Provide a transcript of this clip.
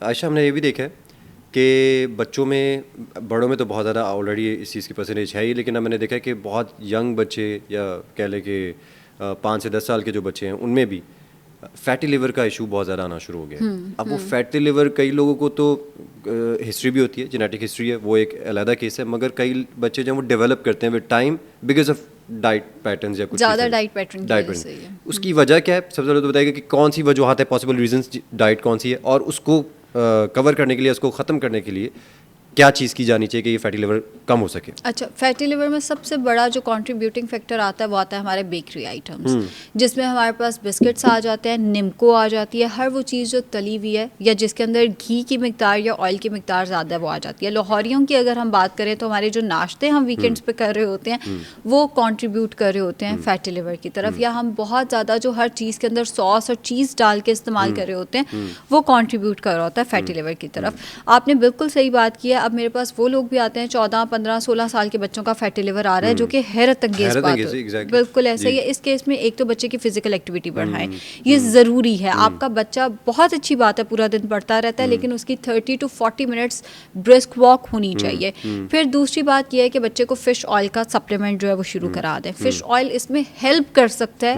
आयशा, हमने ये भी देखा है कि बच्चों में, बड़ों में तो बहुत ज़्यादा ऑलरेडी इस चीज़ की परसेंटेज है ही, लेकिन अब मैंने देखा है कि बहुत यंग बच्चे या कह लें कि 5 से 10 साल के जो बच्चे हैं उनमें भी फैटी लिवर का इशू बहुत ज़्यादा आना शुरू हो गया है। अब वो फैटी लिवर कई लोगों को तो हिस्ट्री भी होती है, जेनेटिक हिस्ट्री है, वो एक अलग केस है, मगर कई बच्चे जो वो डेवलप करते हैं with time because of diet patterns या कुछ ज़्यादा डाइट पैटर्न की वजह से ही है। उसकी वजह क्या है? सबसे पहले तो बताइएगा कि कौन सी वजूहत है, पॉसिबल रीजंस डाइट कौन सी है, और उसको कवर करने के लिए, उसको ख़त्म करने के लिए क्या चीज़ की जानी चाहिए कि ये फैटी लिवर कम हो सके? अच्छा, फैटी लिवर में सबसे बड़ा जो कंट्रीब्यूटिंग फैक्टर आता है वो आता है हमारे बेकरी आइटम्स, जिसमें हमारे पास बिस्किट्स आ जाते हैं, निम्को आ जाती है, हर वो चीज़ जो तली हुई है या जिसके अंदर घी की मिकदार या ऑयल की मिकदार ज़्यादा है वो आ जाती है। लाहौरियों की अगर हम बात करें तो हमारे जो नाश्ते हम वीकेंड्स पे कर रहे होते हैं वो कंट्रीब्यूट कर रहे होते हैं फैटी लिवर की तरफ, या हम बहुत ज़्यादा जो हर चीज़ के अंदर सॉस और चीज़ डाल के इस्तेमाल कर रहे होते हैं वो कंट्रीब्यूट कर रहा होता है फैटी लिवर की तरफ। आपने बिल्कुल सही बात की है। अब मेरे पास वो लोग भी आते हैं 14, 15, 16 साल के बच्चों का फैटी लिवर आ रहा है, जो कि हैरत अंगेज बात है। exactly. बिल्कुल ऐसा ही है। इस केस में एक तो बच्चे की फिजिकल एक्टिविटी बढ़ाएं, ये ज़रूरी है। आपका बच्चा, बहुत अच्छी बात है, पूरा दिन पढ़ता रहता है, लेकिन उसकी 30 to 40 मिनट्स ब्रिस्क वॉक होनी चाहिए। फिर दूसरी बात यह है कि बच्चे को फिश ऑयल का सप्लीमेंट जो है वो शुरू करा दें। फिश ऑयल इसमें हेल्प कर सकता है